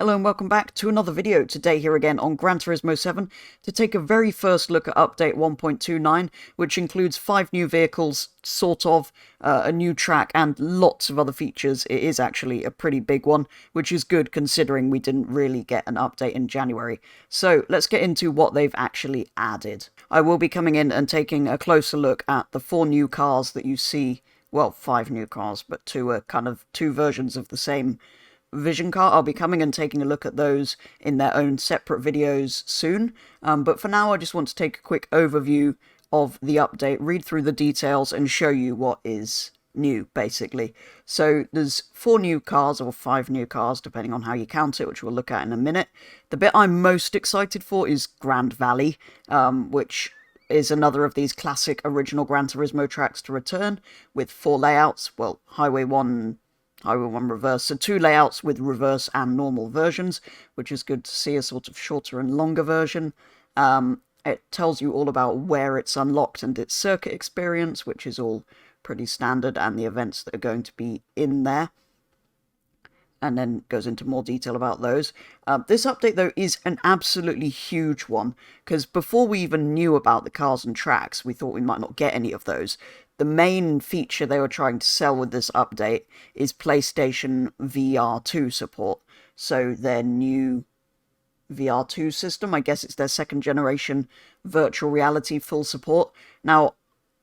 Hello and welcome back to another video. Today here again on Gran Turismo 7 to take a very first look at update 1.29, which includes 5 new vehicles, sort of, a new track and lots of other features. It is actually a pretty big one, which is good considering we didn't really get an update in January. So let's get into what they've actually added. I will be coming in and taking a closer look at the 4 new cars that you see. Well, 5 new cars, but 2 are kind of 2 versions of the same Vision car. I'll be coming and taking a look at those in their own separate videos soon, but for now I just want to take a quick overview of the update, read through the details and show you what is new, basically. So there's 4 new cars, or 5 new cars, depending on how you count it, which we'll look at in a minute. The bit I'm most excited for is Grand Valley, which is another of these classic original Gran Turismo tracks to return, with 4 layouts, well, Highway 1 reverse, so 2 layouts with reverse and normal versions, which is good to see, a sort of shorter and longer version. It tells you all about where it's unlocked and its circuit experience, which is all pretty standard, and the events that are going to be in there, and then goes into more detail about those. This update, though, is an absolutely huge one, because before we even knew about the cars and tracks, we thought we might not get any of those. The main feature they were trying to sell with this update is PlayStation VR2 support. So their new VR2 system, I guess it's their 2nd generation virtual reality full support. Now,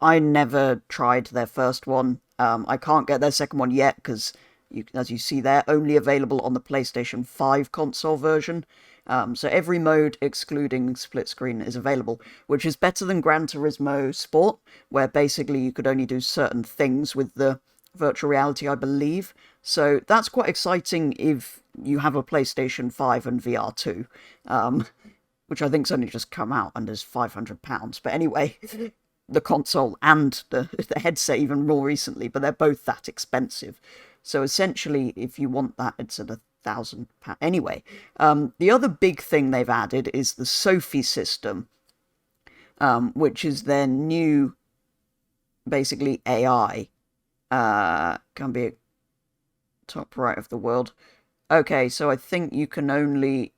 I never tried their first one. I can't get their second one yet because, as you see there, only available on the PlayStation 5 console version. So every mode, excluding split screen, is available, which is better than Gran Turismo Sport, where basically you could only do certain things with the virtual reality, I believe. So that's quite exciting if you have a PlayStation 5 and VR2, which I think's only just come out and is £500. But anyway, the console and the headset even more recently, but they're both that expensive. So essentially, if you want that, it's at £1,000. Anyway, the other big thing they've added is the Sophy system, which is their new, basically, AI. Can be top right of the world. Okay, so I think you can only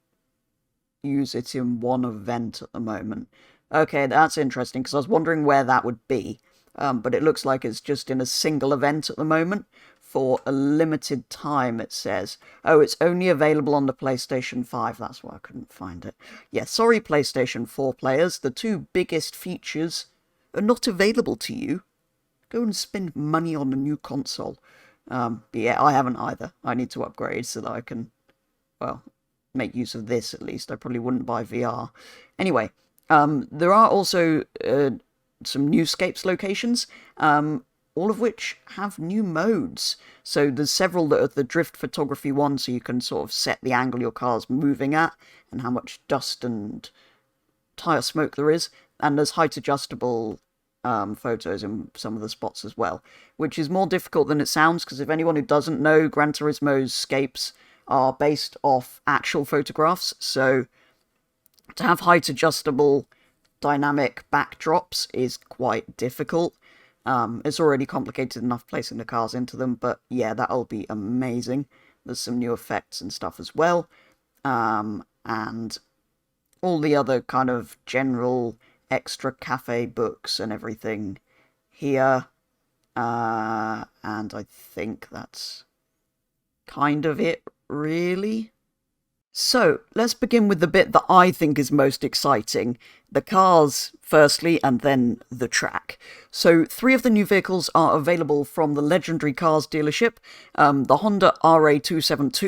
use it in one event at the moment. Okay, that's interesting, because I was wondering where that would be. But it looks like it's just in a single event at the moment, for a limited time, it says. Oh, it's only available on the PlayStation 5, that's why I couldn't find it. Yeah, sorry PlayStation 4 players, the 2 biggest features are not available to you. Go and spend money on a new console. But yeah, I haven't either. I need to upgrade so that I can, well, make use of this at least. I probably wouldn't buy VR. Anyway, there are also some new Scapes locations, all of which have new modes. So there's several that are the drift photography one, so you can sort of set the angle your car's moving at and how much dust and tyre smoke there is. And there's height adjustable photos in some of the spots as well, which is more difficult than it sounds, because if anyone who doesn't know, Gran Turismo's Scapes are based off actual photographs, so to have height adjustable dynamic backdrops is quite difficult. It's already complicated enough placing the cars into them, but yeah, that'll be amazing. There's some new effects and stuff as well, and all the other kind of general extra cafe books and everything here, and I think that's kind of it, really. So, let's begin with the bit that I think is most exciting. The cars, firstly, and then the track. So, 3 of the new vehicles are available from the Legendary Cars dealership. The Honda RA272,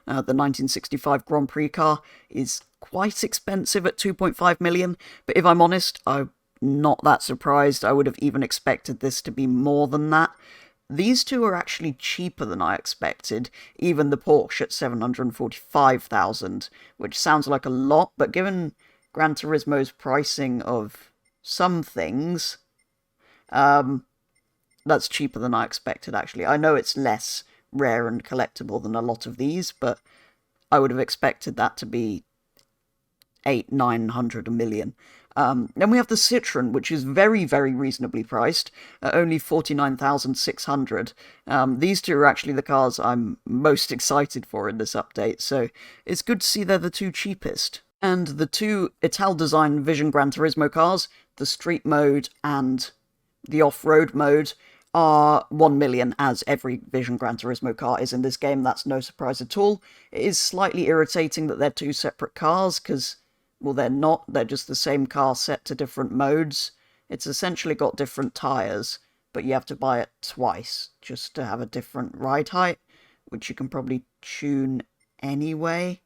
the 1965 Grand Prix car, is quite expensive at 2.5 million, but if I'm honest, I'm not that surprised. I would have even expected this to be more than that. These 2 are actually cheaper than I expected, even the Porsche at 745,000, which sounds like a lot, but given Gran Turismo's pricing of some things, that's cheaper than I expected, actually. I know it's less rare and collectible than a lot of these, but I would have expected that to be 800, 900, a million. Then we have the Citroen, which is very, very reasonably priced, at only 49,600. These two are actually the cars I'm most excited for in this update, so it's good to see they're the two cheapest. And the two Ital-designed Vision Gran Turismo cars, the Street mode and the Off-road mode, are 1 million, as every Vision Gran Turismo car is in this game. That's no surprise at all. It is slightly irritating that they're two separate cars, because, well, they're not. They're just the same car set to different modes. It's essentially got different tyres, but you have to buy it twice just to have a different ride height, which you can probably tune anyway.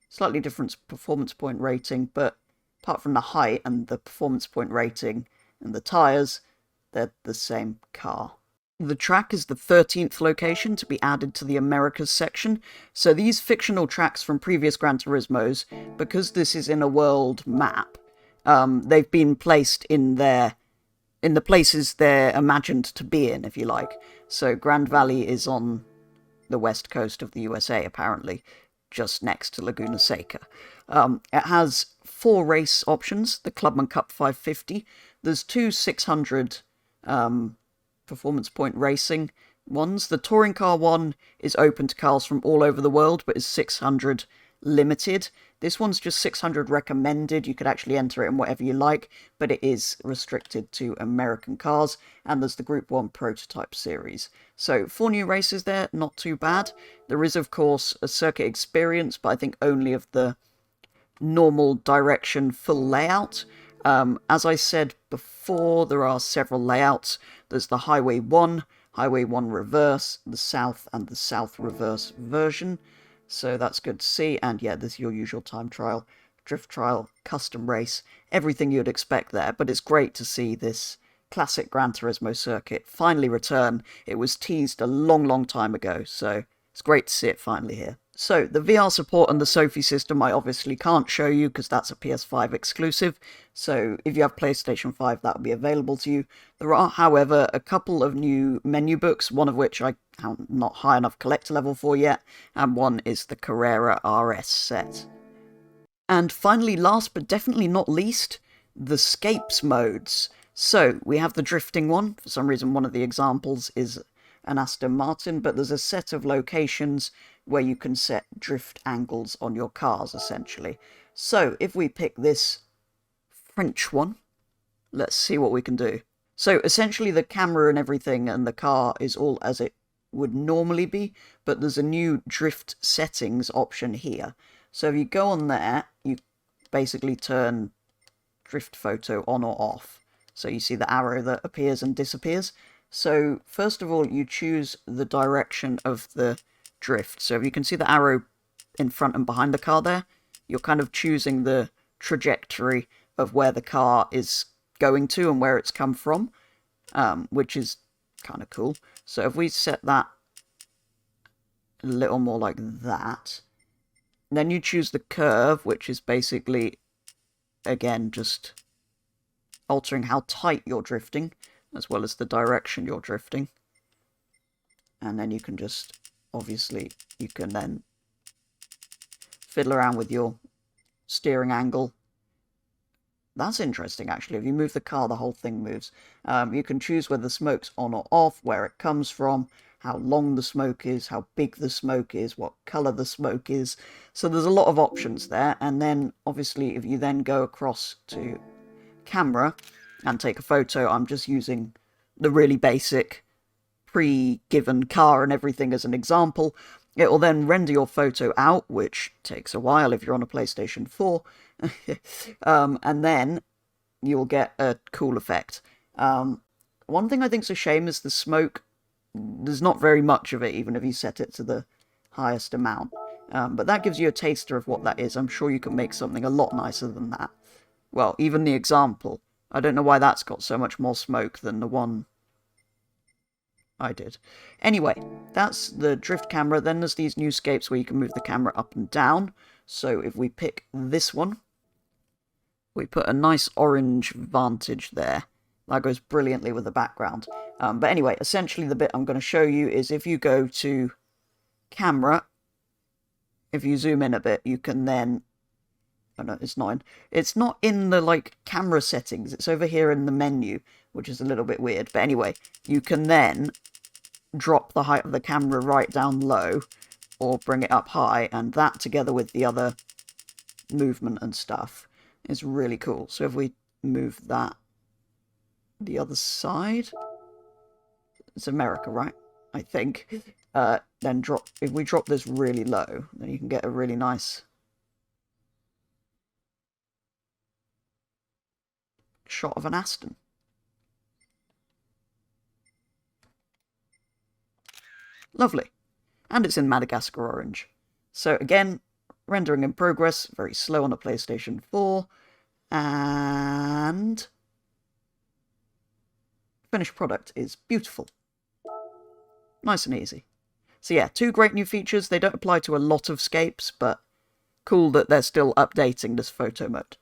Slightly different performance point rating, but apart from the height and the performance point rating and the tyres, they're the same car. The track is the 13th location to be added to the Americas section, so these fictional tracks from previous Gran Turismos, because this is in a world map, they've been placed in the places they're imagined to be in, if you like. So Grand Valley is on the west coast of the USA, apparently, just next to Laguna Seca. It has 4 race options, the Clubman Cup 550. There's 2 600 performance point racing ones. The touring car one is open to cars from all over the world, but is 600 limited. This one's just 600 recommended. You could actually enter it in whatever you like, but it is restricted to American cars, and there's the Group 1 prototype series. So 4 new races there, not too bad. There is, of course, a circuit experience, but I think only of the normal direction full layout. As I said before, there are several layouts. There's the Highway 1, Highway 1 Reverse, the South, and the South Reverse version. So that's good to see. And yeah, there's your usual time trial, drift trial, custom race, everything you'd expect there. But it's great to see this classic Gran Turismo circuit finally return. It was teased a long, long time ago, so it's great to see it finally here. So, the VR support and the Sophy system I obviously can't show you because that's a PS5 exclusive, so if you have PlayStation 5 that will be available to you. There are, however, a couple of new menu books, one of which I'm not high enough collector level for yet, and one is the Carrera RS set. And finally, last but definitely not least, the Scapes modes. So, we have the drifting one. For some reason, one of the examples is an Aston Martin, but there's a set of locations where you can set drift angles on your cars, essentially. So, if we pick this French one, let's see what we can do. So, essentially the camera and everything and the car is all as it would normally be, but there's a new drift settings option here. So, if you go on there, you basically turn drift photo on or off. So, you see the arrow that appears and disappears. So, first of all, you choose the direction of the drift. So if you can see the arrow in front and behind the car there, you're kind of choosing the trajectory of where the car is going to and where it's come from, which is kind of cool. So if we set that a little more like that, then you choose the curve, which is basically, again, just altering how tight you're drifting, as well as the direction you're drifting. And then you can just, obviously, you can then fiddle around with your steering angle. That's interesting, actually. If you move the car, the whole thing moves. You can choose whether the smoke's on or off, where it comes from, how long the smoke is, how big the smoke is, what colour the smoke is. So there's a lot of options there. And then, obviously, if you then go across to camera and take a photo, I'm just using the really basic pre-given car and everything as an example. It will then render your photo out, which takes a while if you're on a PlayStation 4, and then you'll get a cool effect. One thing I think's a shame is the smoke. There's not very much of it, even if you set it to the highest amount. But that gives you a taster of what that is. I'm sure you can make something a lot nicer than that. Well, even the example. I don't know why that's got so much more smoke than the one I did. Anyway, that's the drift camera. Then there's these new scapes where you can move the camera up and down. So if we pick this one, we put a nice orange vantage there. That goes brilliantly with the background. But anyway, essentially the bit I'm going to show you is if you go to camera, if you zoom in a bit, you can then Oh no, it's not in. It's not in the, like, camera settings. It's over here in the menu, which is a little bit weird. But anyway, you can then drop the height of the camera right down low, or bring it up high, and that, together with the other movement and stuff, is really cool. So if we move that the other side, it's America, right? I think. Then if we drop this really low, then you can get a really nice shot of an Aston. Lovely. And it's in Madagascar orange. So again, rendering in progress, very slow on a PlayStation 4, and finished product is beautiful. Nice and easy. So yeah, 2 great new features. They don't apply to a lot of Scapes, but cool that they're still updating this photo mode.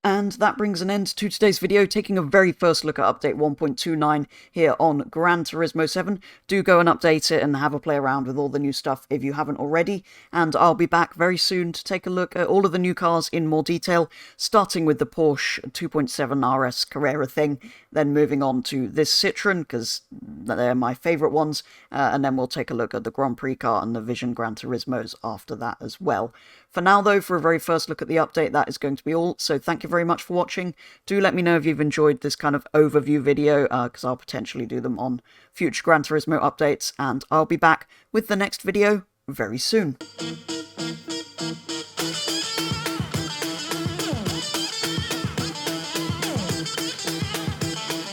And that brings an end to today's video, taking a very first look at update 1.29 here on Gran Turismo 7. Do go and update it and have a play around with all the new stuff if you haven't already. And I'll be back very soon to take a look at all of the new cars in more detail, starting with the Porsche 2.7 RS Carrera thing, then moving on to this Citroen, because they're my favourite ones, and then we'll take a look at the Grand Prix car and the Vision Gran Turismos after that as well. For now, though, for a very first look at the update, that is going to be all, so thank you very much for watching. Do let me know if you've enjoyed this kind of overview video, because I'll potentially do them on future Gran Turismo updates, and I'll be back with the next video very soon.